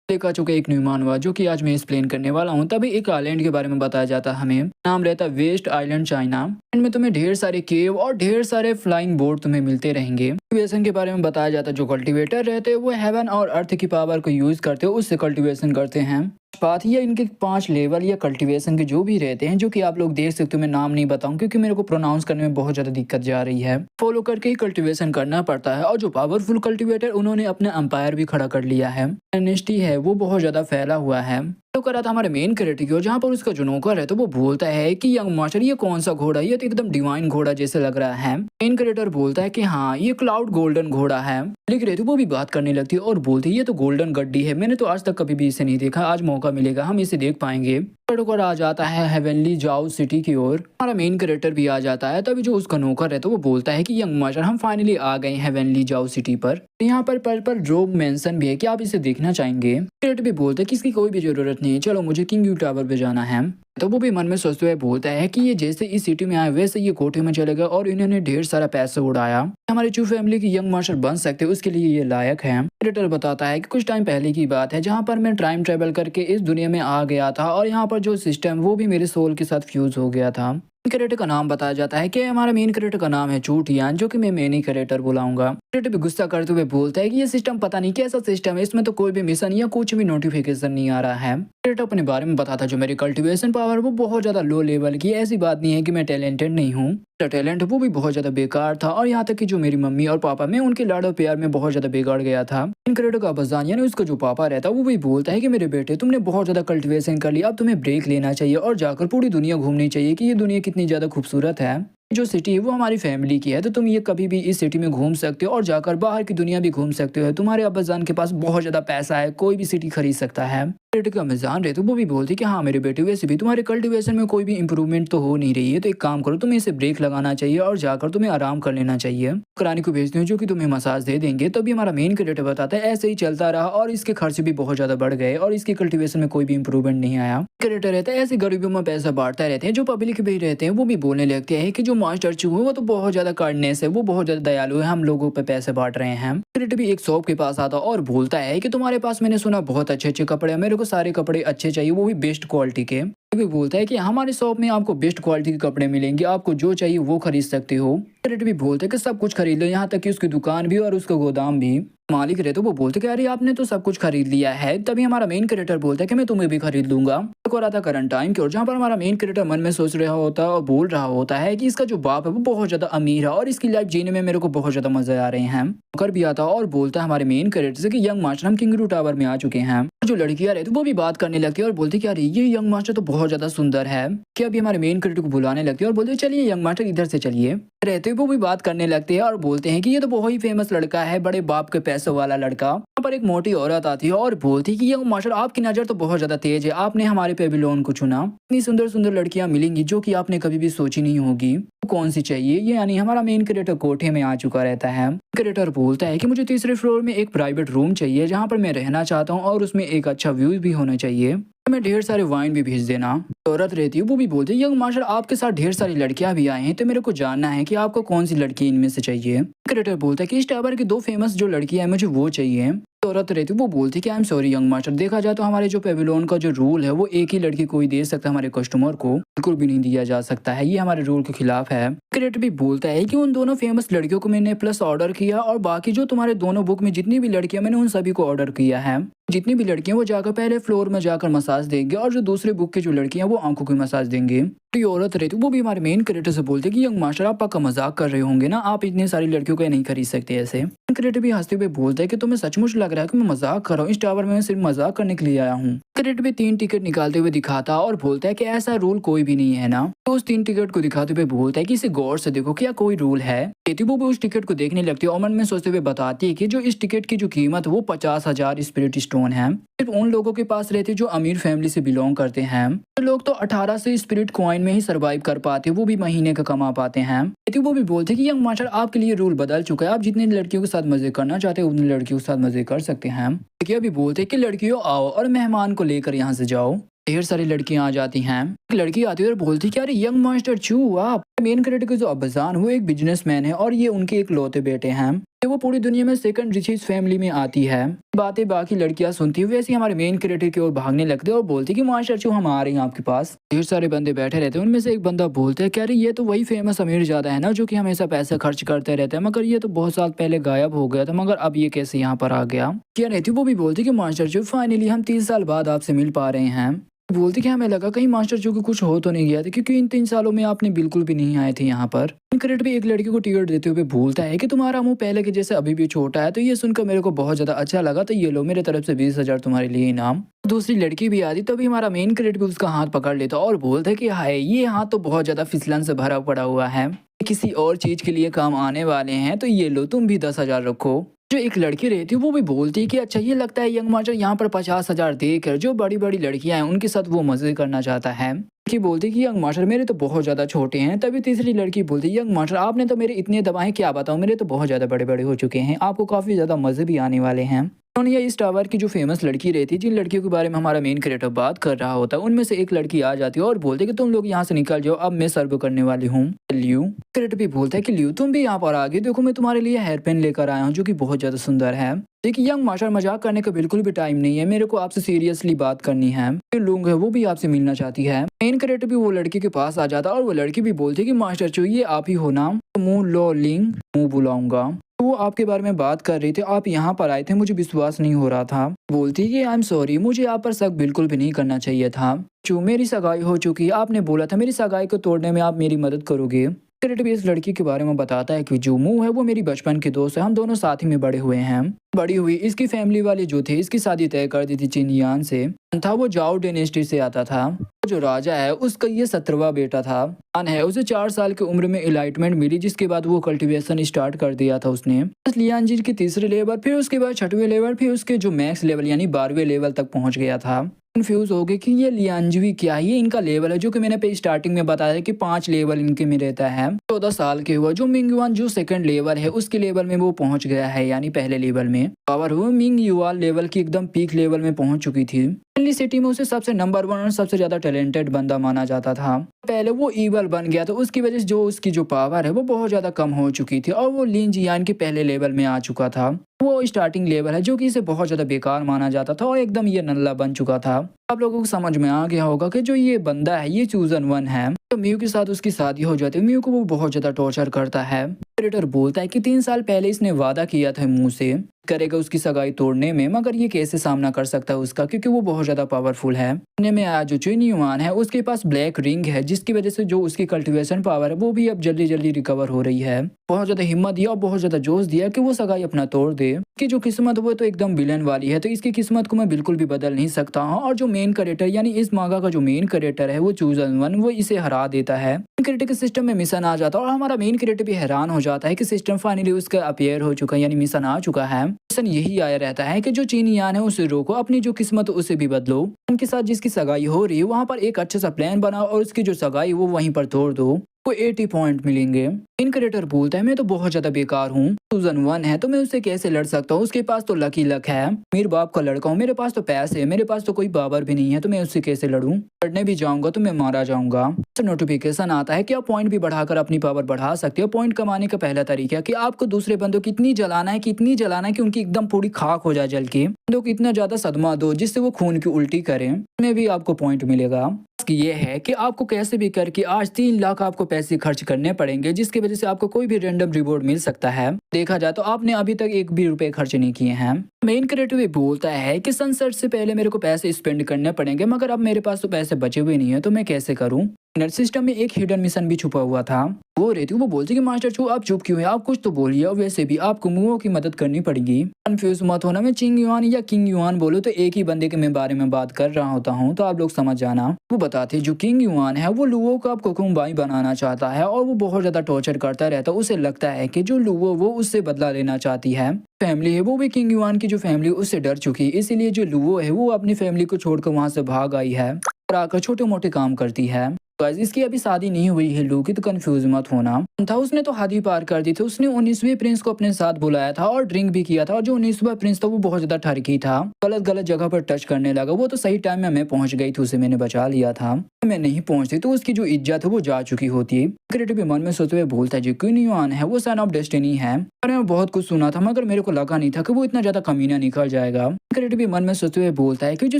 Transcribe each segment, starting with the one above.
देखा चुका एक न्यूमान हुआ जो कि आज मैं एक्सप्लेन करने वाला हूँ। तभी एक आइलैंड के बारे में बताया जाता है हमें। नाम रहता है वेस्ट आइलैंड चाइना। इनमें तुम्हें ढेर सारे केव और ढेर सारे फ्लाइंग बोर्ड तुम्हें मिलते रहेंगे। कल्टीवेशन के बारे में बताया जाता है। जो कल्टीवेटर रहते हैं वो हेवन और अर्थ की पावर को यूज करते हो उससे कल्टीवेशन करते हैं। बात ये इनके 5 लेवल या कल्टीवेशन के जो भी रहते हैं जो कि आप लोग देख सकते हो। मैं नाम नहीं बताऊं क्योंकि मेरे को प्रोनाउंस करने में बहुत ज्यादा दिक्कत जा रही है। फॉलो करके ही कल्टीवेशन करना पड़ता है। और जो पावरफुल कल्टीवेटर उन्होंने अपना एम्पायर भी खड़ा कर लिया है। एनेस्टी है वो बहुत ज्यादा फैला हुआ है। तो करा था हमारे मेन कैरेक्टर की ओर, जहाँ पर उसका जो नौकर है तो वो बोलता है कि यंग मास्टर ये कौन सा घोड़ा है, ये तो एकदम डिवाइन घोड़ा जैसे लग रहा है। मेन कैरेक्टर बोलता है कि हाँ ये क्लाउड गोल्डन घोड़ा है। लिख रहे थे वो भी बात करने लगती है और बोलती है ये तो गोल्डन गड्डी है, मैंने तो आज तक कभी भी इसे नहीं देखा, आज मौका मिलेगा हम इसे देख पाएंगे। कैरेक्टर आ जाता है हेवनली जाओ सिटी की ओर। हमारा मेन कैरेक्टर भी आ जाता है। तभी जो उसका नौकर है तो वो बोलता है कि यंग मास्टर हम फाइनली आ गए हेवनली जाओ सिटी पर। यहाँ पर पर्पल ड्रोब मेंशन भी है कि आप इसे देखना चाहेंगे। कैरेक्टर भी बोलते हैं कि इसकी कोई भी जरूरत नहीं है, चलो मुझे किंग टावर पे जाना है। तो वो भी मन में सोचते हुए बोलता है कि ये जैसे इस सिटी में आए वैसे ये कोठे में चले गए और इन्होंने ढेर सारा पैसा उड़ाया। हमारी चू फैमिली की यंग मास्टर बन सकते हैं उसके लिए ये लायक है। क्रिएटर बताता है कि कुछ टाइम पहले की बात है जहाँ पर मैं टाइम ट्रेवल करके इस दुनिया में आ गया था और यहाँ पर जो सिस्टम वो भी मेरे सोल के साथ फ्यूज हो गया था। क्रिएटर का नाम बताया जाता है कि हमारा मेन क्रिएटर का नाम है चूटियान, जो कि मैं मेन ही क्रिएटर बुलाऊंगा। क्रिएटर भी गुस्सा करते हुए बोलता है कि ये सिस्टम पता नहीं कैसा सिस्टम है, इसमें तो कोई भी मिशन या कुछ भी नोटिफिकेशन नहीं आ रहा है। क्रिएटर अपने बारे में बताता जो मेरी कल्टीवेशन पावर वो बहुत ज्यादा लो लेवल की, ऐसी बात नहीं है कि मैं टैलेंटेड नहीं हूँ। टैलेंट वो भी बहुत ज्यादा बेकार था और यहाँ तक कि जो मेरी मम्मी और पापा में उनके लाड़ और प्यार में बहुत ज्यादा बिगड़ गया था। इन क्रिएटर का अब्बाजान यानी उसका जो पापा रहता वो भी बोलता है कि मेरे बेटे तुमने बहुत ज्यादा कल्टीवेशन कर लिया, अब तुम्हें ब्रेक लेना चाहिए और जाकर पूरी दुनिया घूमनी चाहिए कि ये दुनिया कितनी ज्यादा खूबसूरत है। जो सिटी है वो हमारी फैमिली की है, तो तुम ये कभी भी इस सिटी में घूम सकते हो और जाकर बाहर की दुनिया भी घूम सकते हो। तुम्हारे अब्बाजान के पास बहुत ज्यादा पैसा है, कोई भी सिटी खरीद सकता है। बेटे का अम्मीजान रहे तो वो भी बोलती कि हाँ मेरे बेटे वैसे भी तुम्हारे कल्टीवेशन में कोई भी इंप्रूवमेंट तो हो नहीं रही है, तो एक काम करो तुम्हें इसे ब्रेक लगाना चाहिए और जाकर तुम्हें आराम कर लेना चाहिए। करानी को भेजती हूँ जो कि तुम्हें मसाज दे देंगे। तभी हमारा मेन क्रिएटर बताता है ऐसे ही चलता रहा और इसके खर्च भी बहुत ज्यादा बढ़ गए और इसके कल्टीवेशन में कोई भी इंप्रूवमेंट नहीं आया। क्रिएटर रहता है ऐसे गरीबों में पैसा बांटता रहते हैं। जो पब्लिक भी रहते हैं वो भी बोलने लगते हैं कि जो मास्टर चू है वो तो बहुत ज्यादा काइंडनेस है, वो बहुत ज्यादा दयालु है, हम लोगों पे पैसे बांट रहे हैं। क्रिएटर भी एक शॉप के पास आता और बोलता है कि तुम्हारे पास मैंने सुना बहुत अच्छे अच्छे कपड़े हैं, मेरे को सारे कपड़े अच्छे चाहिए, वो भी बेस्ट क्वालिटी के। भी बोलता है कि हमारे शॉप में आपको बेस्ट क्वालिटी के कपड़े मिलेंगे, आपको जो चाहिए वो खरीद सकते हो। क्रिएटर भी बोलते हैं कि सब कुछ खरीद लो, यहाँ तक कि उसकी दुकान भी और उसका गोदाम भी। मालिक रहते वो बोलते कि अरे आपने तो सब कुछ खरीद लिया है। तभी हमारा मेन क्रिएटर बोलता है कि मैं तुम्हें भी खरीद लूंगा। हो रहा था करंट टाइम की ओर, जहाँ पर हमारा मेन क्रिएटर मन में सोच रहा होता है और बोल रहा होता है कि इसका जो बाप है वो बहुत ज्यादा अमीर है और इसकी लाइफ जीने में मेरे को बहुत ज्यादा मजा आ रहे हैं। कर भी आता और बोलता है हमारे मेन क्रिएटर से कि यंग मास्टर हम किंगरू टावर में आ चुके हैं। जो लड़कियां रहती वो भी बात करने लगती है और बोलती कि अरे ये यंग मास्टर तो बहुत ज्यादा सुंदर है। कि अभी हमारे मेन क्रिएटर को बुलाने लगती है और बोलते चलिए यंग मास्टर इधर से चलिए। रहते वो भी बात करने लगते हैं और बोलते हैं कि ये तो बहुत ही फेमस लड़का है, बड़े बाप के पैसों वाला लड़का। यहाँ पर एक मोटी औरत आती है और बोलती है कि यंग मास्टर आपकी नजर तो बहुत ज्यादा तेज है, आपने हमारे पेविलियन को चुना। इतनी सुंदर सुंदर लड़कियां मिलेंगी जो कि आपने कभी भी सोची नहीं होगी, कौन सी चाहिए। ये यानी हमारा मेन क्रिएटर कोठे में आ चुका रहता है। क्रिएटर बोलता है कि मुझे तीसरे फ्लोर में एक प्राइवेट रूम चाहिए जहाँ पर मैं रहना चाहता हूँ और उसमें एक अच्छा व्यू भी होना चाहिए, मैं ढेर सारे वाइन भी भेज देना। औरत रहती है वो भी बोलती है यंग मास्टर आपके साथ ढेर सारी लड़कियां भी आई हैं, तो मेरे को जानना है कि आपको कौन सी लड़की इनमें से चाहिए। क्रिएटर बोलता है कि इस टावर की 2 फेमस जो लड़कियां हैं मुझे वो चाहिए। औरत रहती है वो बोलती है कि I am sorry young master, देखा जाए तो हमारे जो पेविलियन का जो रूल है वो एक ही लड़की कोई दे सकता है, हमारे कस्टमर को बिल्कुल भी नहीं दिया जा सकता है, ये हमारे रूल के खिलाफ है। क्रिएटर भी बोलता है कि उन दोनों फेमस लड़कियों को मैंने प्लस ऑर्डर किया और बाकी जो तुम्हारे दोनों बुक में जितनी भी लड़कियां मैंने उन सभी को ऑर्डर किया है। जितनी भी लड़कियां वो जाकर पहले फ्लोर में जाकर मसाज देंगे और जो दूसरे बुक की जो लड़कियां वो आंखों की मसाज देंगे। तो ये औरत रहती वो भी हमारे मेन क्रिएटर से बोलते कि यंग मास्टर आप पक्का मजाक कर रहे होंगे ना, आप इतनी सारी लड़कियों को नहीं खरीद सकते ऐसे। क्रिएटर भी हंसते हुए बोलता है कि तुम्हें सचमुच लग रहा है कि मैं मजाक कर रहा हूँ, इस टावर में मैं सिर्फ मजाक करने के लिए आया हूँ। क्रिएटर भी 3 टिकट निकालते हुए दिखाता और बोलता है कि ऐसा रूल कोई भी नहीं है ना। तो उस 3 टिकट को दिखाते हुए बोलता है कि इसे गौर से देखो, क्या कोई रूल है। वो भी उस टिकट को देखने लगती है और मन में सोचते हुए बताती है कि जो इस टिकट की जो कीमत वो 50,000 स्पिरिट स्टोन है, सिर्फ उन लोगों के पास रहती जो अमीर फैमिली से बिलोंग करते हैं। तो लोग तो 18 से स्पिरिट कॉइन में ही सर्वाइव कर पाते, वो भी महीने का कमा पाते हैं। वो भी बोलते कि यंग मास्टर आपके लिए रूल बदल चुका है, आप जितने लड़कियों के साथ मजे करना चाहते हैं उतनी लड़कियों के साथ मजे कर सकते हैं। लड़कियां भी बोलते कि लड़कियों आओ और मेहमान को लेकर यहाँ से जाओ। ढेर सारी लड़कियां आ जाती हैं। एक लड़की आती है और बोलती कि अरे यंग मास्टर चू आप। मेन कैरेक्टर के जो अब्बाजान वो एक बिजनेसमैन है और ये उनके एक लौते बेटे हैं। वो पूरी दुनिया में सेकंड रिचेस्ट फैमिली में आती है। बातें बाकी लड़कियां सुनती है, वैसे ही हमारे मेन क्रिएटर की ओर भागने लगते हैं और बोलती कि मास्टर चू हम आ रहे हैं आपके पास। ढेर सारे बंदे बैठे रहते हैं, उनमें से एक बंदा बोलता है, कह रहे ये तो वही फेमस अमीर ज्यादा है ना जो कि हमेशा पैसा खर्च करते रहते हैं, मगर ये तो बहुत साल पहले गायब हो गया था, मगर अब ये कैसे यहाँ पर आ गया। क्या रहती वो भी बोलती कि मास्टर चू फाइनली हम 3 साल बाद आपसे मिल पा रहे हैं। बोलती कि हमें लगा कहीं मास्टर जो को कुछ हो तो नहीं गया था, क्योंकि इन 3 सालों में आपने बिल्कुल भी नहीं आए थे यहाँ पर। क्रिएट भी एक लड़की को टिकट देते हुए भूलता है कि तुम्हारा मुंह पहले के जैसे अभी भी छोटा है। तो ये सुनकर मेरे को बहुत ज्यादा अच्छा लगा, तो ये लो मेरे तरफ से 20,000 तुम्हारे लिए इनाम। दूसरी लड़की भी आती, तभी हमारा मेन क्रिएट भी उसका हाथ पकड़ लेता और बोलता है कि हाय ये हाथ तो बहुत ज्यादा फिसलन से भरा पड़ा हुआ है, किसी और चीज के लिए काम आने वाले हैं, तो ये लो तुम भी 10,000 रखो। जो एक लड़की रहती है वो भी बोलती है कि अच्छा ये लगता है यंग मास्टर यहाँ पर 50,000 देकर जो बड़ी बड़ी लड़कियां हैं उनके साथ वो मजे करना चाहता है। लड़की बोलती कि यंग मास्टर मेरे तो बहुत ज्यादा छोटे हैं। तभी तीसरी लड़की बोलती यंग मास्टर आपने तो मेरे इतने दबाए क्या बताऊं, मेरे तो बहुत ज्यादा बड़े बड़े हो चुके हैं, आपको काफी ज्यादा मजे भी आने वाले हैं। सोनिया इस टावर की जो फेमस लड़की रहती है, जिन लड़कियों के बारे में हमारा मेन क्रिएटर बात कर रहा होता है, उनमें से एक लड़की आ जाती है और बोलती है कि तुम लोग यहाँ से निकल जाओ, अब मैं सर्व करने वाली हूँ। लियू क्रिएटर भी बोलता है कि लियू तुम भी यहाँ पर आ गए, देखो मैं तुम्हारे लिए हेयर पेन लेकर आया हूँ जो कि बहुत ज्यादा सुंदर है। देखिए यंग मास्टर मजाक करने का बिल्कुल भी टाइम नहीं है, मेरे को आपसे सीरियसली बात करनी है। जो लोग है वो भी आपसे मिलना चाहती है। मेन क्रिएटर भी वो लड़की के पास आ जाता है और वो लड़की भी बोलती है कि मास्टर चो ये आप ही हो ना, मुंह लो लिंग मुंह बुलाऊंगा। वो आपके बारे में बात कर रही थी, आप यहाँ पर आए थे, मुझे विश्वास नहीं हो रहा था। बोलती कि आई एम सॉरी, मुझे आप पर शक बिल्कुल भी नहीं करना चाहिए था। जो मेरी सगाई हो चुकी है, आपने बोला था मेरी सगाई को तोड़ने में आप मेरी मदद करोगे। क्रिएट भी इस लड़की के बारे में बताता है कि जो मुंह है वो मेरी बचपन की दोस्त है, हम दोनों साथ ही में बड़े हुए हैं। बड़ी हुई इसकी फैमिली वाले जो थे इसकी शादी तय कर दी थी चिनयान से था, वो जाओ डायनेस्टी से आता था। जो राजा है उसका ये 17वां बेटा था। है उसे 4 साल की उम्र में इलाइटमेंट मिली, जिसके बाद वो कल्टीवेशन स्टार्ट कर दिया था उसने। लियान जी के तीसरे लेवल, फिर उसके बाद 6वें लेवल, फिर उसके जो मैक्स लेवल यानी 12वें लेवल तक पहुंच गया था। कंफ्यूज हो गए कि ये लियांजवी क्या है, ये इनका लेवल है जो कि मैंने पे स्टार्टिंग में बताया कि 5 लेवल इनके में रहता है। 14 साल के हुआ जो मिंग युआन जो सेकंड लेवल है उसके लेवल में वो पहुंच गया है, यानी पहले लेवल में पावर हुआ मिंग युआन लेवल की एकदम पीक लेवल में पहुंच चुकी थी। सिटी में उसे सबसे नंबर 1 और सबसे ज्यादा टैलेंटेड बंदा माना जाता था। पहले वो ईवल बन गया तो उसकी वजह से जो उसकी जो पावर है वो बहुत ज्यादा कम हो चुकी थी और वो लिन जियान के पहले लेवल में आ चुका था। वो स्टार्टिंग लेवल है जो कि इसे बहुत ज्यादा बेकार माना जाता था और एकदम ये नल्ला बन चुका था। आप लोगों को समझ में आ गया होगा कि जो ये बंदा है ये चूजन 1 है। तो म्यू के साथ उसकी शादी हो जाती है, म्यू को वो बहुत ज्यादा टॉर्चर करता है। क्रिएटर बोलता है कि 3 साल पहले इसने वादा किया था मुंह से करेगा उसकी सगाई तोड़ने में, मगर ये कैसे सामना कर सकता है उसका, क्योंकि वो बहुत ज्यादा पावरफुल है। में आया जो चिन युआन है उसके पास ब्लैक रिंग है, जिसकी वजह से जो उसकी कल्टीवेशन पावर है वो भी अब जल्दी जल्दी रिकवर हो रही है। बहुत ज्यादा हिम्मत दिया और बहुत ज्यादा जोश दिया कि वो सगाई अपना तोड़ दे। इसकी जो किस्मत वो तो एकदम विलन वाली है, तो इसकी किस्मत को मैं बिल्कुल भी बदल नहीं सकता हूँ। और जो मेन कैरेक्टर यानी इस मांगा का जो मेन कैरेक्टर है वो चूजन 1 वो इसे हरा देता है। क्रिएटर के सिस्टम में मिशन आ जाता है और हमारा मेन क्रिएटर भी हैरान हो जाता है कि सिस्टम फाइनली उसका अपीयर हो चुका है, यानी मिशन आ चुका है। मिशन यही आया रहता है कि जो चीनियान है उसे रोको, अपनी जो किस्मत उसे भी बदलो। उनके साथ जिसकी सगाई हो रही है वहाँ पर एक अच्छा सा प्लान बनाओ और उसकी जो सगाई वो वहीं पर तोड़ दो, को 80 पॉइंट मिलेंगे। इन क्रिएटर बोलता है मैं तो बहुत ज्यादा बेकार हूँ, चूजन 1 है तो मैं उससे कैसे लड़ सकता हूँ, उसके पास तो लकी लक है, मेरे बाप का लड़का हूँ, मेरे पास तो पैसे है, मेरे पास तो कोई पावर भी नहीं है, तो मैं उससे कैसे लड़ूं, लड़ने भी जाऊंगा तो मैं मारा जाऊंगा। तो नोटिफिकेशन आता है कि आप पॉइंट भी बढ़ाकर अपनी पावर बढ़ा सकते हो। पॉइंट कमाने का पहला तरीका कि आपको दूसरे बंदों को इतनी जलाना है कि उनकी एकदम पूरी खाक हो जाए जल के, बंदों को इतना ज्यादा सदमा दो जिससे वो खून की उल्टी करें, में भी आपको पॉइंट मिलेगा। ये है कि आपको कैसे भी करके आज 3 लाख आपको पैसे खर्च करने पड़ेंगे, जिसकी वजह से आपको कोई भी रैंडम रिवॉर्ड मिल सकता है। देखा जाए तो आपने अभी तक 1 भी रुपए खर्च नहीं किए हैं। मेन क्रिएटर भी बोलता है कि सनसेट से पहले मेरे को पैसे स्पेंड करने पड़ेंगे, मगर अब मेरे पास तो पैसे बचे हुए नहीं है, तो मैं कैसे करूं। सिस्टम में एक हिडन मिशन भी छुपा हुआ था। वो रहती वो बोलती कि मास्टर चू आप चुप क्यों है, आप कुछ तो बोलिए, और वैसे भी आपको मुओ की मदद करनी पड़ेगी। कंफ्यूज मत होना, मैं चिंग युआन या किंग युआन बोलूं तो एक ही बंदे के मैं बारे में बात कर रहा होता हूँ, तो आप लोग समझ जाना। वो बताते जो किंग युआन है वो लुओ को आपको कुकुम्बाई बनाना चाहता है और वो बहुत ज्यादा टॉर्चर करता रहता है। उसे लगता है कि जो लुओ वो उससे बदला लेना चाहती है। फैमिली है वो भी किंग युआन की जो फैमिली उससे डर चुकी, इसीलिए जो लुओ है वो अपनी फैमिली को छोड़कर वहां से भाग आई है और आकर छोटे मोटे काम करती है। गाइस इसकी अभी शादी नहीं हुई है लू की, तो कंफ्यूज मत होना था। उसने तो हद ही पार कर दी थी। उसने 19वें प्रिंस को अपने साथ बुलाया था और ड्रिंक भी किया था, और जो 19वां प्रिंस था वो बहुत ज्यादा ठरकी था, गलत गलत जगह पर टच करने लगा। वो तो सही टाइम में मैं पहुंच गई थी, उसे मैंने बचा लिया था। मैं नहीं पहुंचती तो उसकी जो इज्जत है वो जा चुकी होती। क्रिकेट भी मन में सोचते हुए बोलता है जी क्यों नहीं है, वो सन ऑफ डेस्टिनी है। और मैं बहुत कुछ सुना था मगर मेरे को लगा नहीं था कि वो इतना ज्यादा कमीना निकल जाएगा। क्रिकेट भी मन में सोचते हुए बोलता है कि जो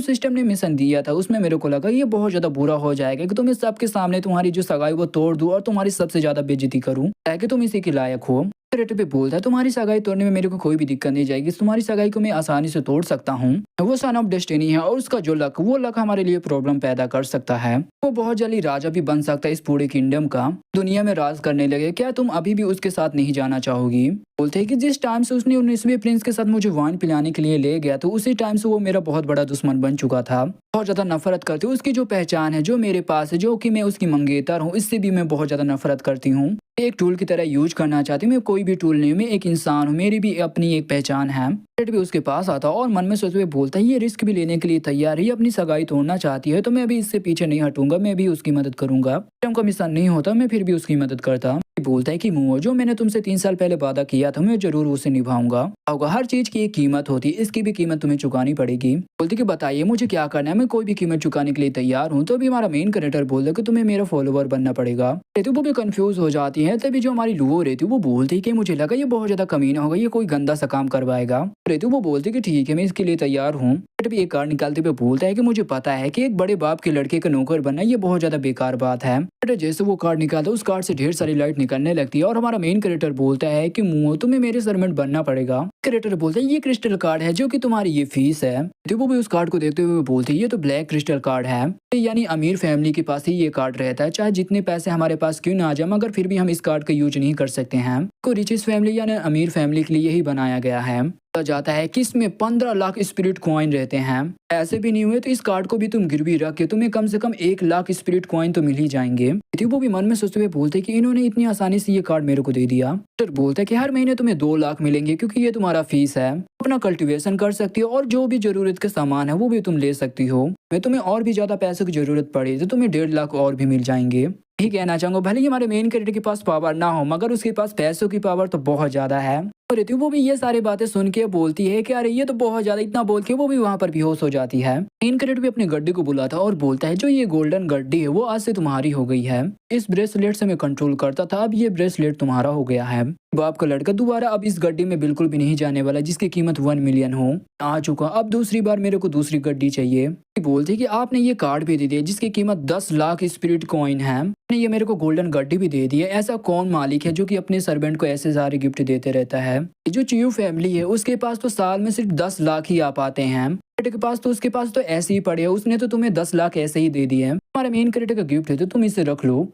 सिस्टम ने मिशन दिया था उसमें मेरे को लगा ये बहुत ज्यादा बुरा हो जाएगा कि तुम्हें सबके सामने तुम्हारी जो सगाई वो तोड़ दूं और तुम्हारी सबसे ज्यादा बेइज्जती करूं, ताकि तुम इसी के लायक हो। क्रिकेट भी बोलता है तुम्हारी सगाई तोड़ने में मेरे को कोई भी दिक्कत नहीं जाएगी, तुम्हारी सगाई को मैं आसानी से तोड़ सकता हूँ। वो सन ऑफ डेस्टिनी है और उसका जो लक वो लक हमारे लिए प्रॉब्लम पैदा कर सकता है। वो बहुत जल्दी राजा भी बन सकता है इस पूरे किंगडम का, दुनिया में राज करने लगे। क्या तुम अभी भी उसके साथ नहीं जाना चाहोगी? बोलते हैं कि जिस टाइम से उसने 19वें प्रिंस के साथ मुझे वाइन पिलाने के लिए ले गया तो उसी टाइम से वो मेरा बहुत बड़ा दुश्मन बन चुका था। बहुत ज्यादा नफरत करती हूँ उसकी जो पहचान है जो मेरे पास है, जो कि मैं उसकी मंगेतर हूँ, इससे भी मैं बहुत ज्यादा नफरत करती हूँ। एक टूल की तरह यूज करना चाहती हूँ। मैं कोई भी टूल नहीं हूँ, मैं एक इंसान हूँ, मेरी भी अपनी एक पहचान है। भी उसके पास आता और मन में सोचते हुए बोलता है ये रिस्क भी लेने के लिए तैयार है, ये अपनी सगाई तोड़ना चाहती है तो मैं भी इससे पीछे नहीं हटूंगा, मैं भी उसकी मदद करूंगा। का मिशन नहीं होता मैं फिर भी उसकी मदद करता। बोलता है कि मुंह जो मैंने तुमसे 3 साल पहले वादा किया था मैं जरूर उसे निभाऊंगा। होगा हर चीज की एक कीमत होती है, इसकी भी कीमत तुम्हें चुकानी पड़ेगी। बोलती कि बताइए मुझे क्या करना है, मैं कोई भी कीमत चुकाने के लिए तैयार हूँ। तो अभी हमारा मेन कैरेक्टर बोलता है कि तुम्हें मेरा फॉलोवर बनना पड़ेगा। रहती वो भी कंफ्यूज हो जाती है। तभी जो हमारी लुओ रहती वो बोलती है कि मुझे लगा ये बहुत ज्यादा कमीना होगा, ये कोई गंदा सा काम करवाएगा। रहती वो बोलती कि ठीक है मैं इसके लिए तैयार हूँ। भी एक कार्ड निकालते हुए बोलता है कि मुझे पता है कि एक बड़े बाप के लड़के का नौकर बनना ये बहुत ज्यादा बेकार बात है। जैसे वो कार्ड निकालता है उस कार्ड से ढेर सारी लाइट निकलने लगती है और हमारा मेन कैरेक्टर बोलता है कि मुंह तुम्हें मेरे सरमेंट बनना पड़ेगा। कैरेक्टर बोलता है ये क्रिस्टल कार्ड है जो कि तुम्हारी ये फीस है। तो वो भी उस कार्ड को देखते हुए बोलती है ये तो ब्लैक क्रिस्टल कार्ड है, यानी अमीर फैमिली के पास ही ये कार्ड रहता है, चाहे जितने पैसे हमारे पास क्यों ना आ जाए मगर फिर भी हम इस कार्ड का यूज नहीं कर सकते हैं। को रिचेस्ट फैमिली यानी अमीर फैमिली के लिए यही बनाया गया है। जाता है कि इसमें 15 लाख स्पिरिट कॉइन रहते हैं। ऐसे भी नहीं हुए तो इस कार्ड को भी तुम गिरवी रख के तुम्हें कम से कम 1 लाख स्पिरिट कॉइन तो मिल ही जाएंगे। वो भी मन में सोचते हुए बोलते कि इन्होंने इतनी आसानी से ये कार्ड मेरे को दे दिया। फिर बोलता है कि हर महीने तुम्हें 2 लाख मिलेंगे क्योंकि ये तुम्हारा फीस है। अपना कल्टीवेशन कर सकती हो और जो भी जरूरत के सामान है वो भी तुम ले सकती हो। मैं तुम्हें और भी ज्यादा पैसों की जरूरत पड़े तो तुम्हें 1.5 लाख और भी मिल जाएंगे। ठीक कहना चाहूंगा भले ही हमारे मेन कैरेक्टर के पास पावर ना हो मगर उसके पास पैसों की पावर तो बहुत ज्यादा है। और वो भी ये सारी बातें सुन के बोलती है कि अरे ये तो बहुत ज्यादा, इतना बोल के वो भी वहाँ पर बेहोश हो जाती है। मेन कैरेक्टर भी अपने गड्डी को बुलाता और बोलता है जो ये गोल्डन गड्डी है वो आज से तुम्हारी हो गई है। इस ब्रेसलेट से मैं कंट्रोल करता था, अब ये ब्रेसलेट तुम्हारा हो गया है। बाप का लड़का दोबारा अब इस गड्डी में बिल्कुल भी नहीं जाने वाला जिसकी कीमत 1 मिलियन हो। आ चुका, अब दूसरी बार मेरे को दूसरी गड्डी चाहिए। बोलते कि आपने ये कार्ड भी दे दिया जिसकी कीमत 10 लाख स्पिरिट कॉइन है, ये मेरे को गोल्डन गड्डी भी दे दी है। ऐसा कौन मालिक है जो कि अपने सर्वेंट को ऐसे सारे गिफ्ट देते रहता है? जो चियू फैमिली है उसके पास तो साल में सिर्फ 10 लाख ही आ पाते हैं। के पास तो उसके पास तो ऐसे ही पड़े है, उसने तो तुम्हें 10 लाख ऐसे ही दे दिए हैं। हमारे मेन कैरेक्टर का गिफ्ट है तो तुम इसे रख लो।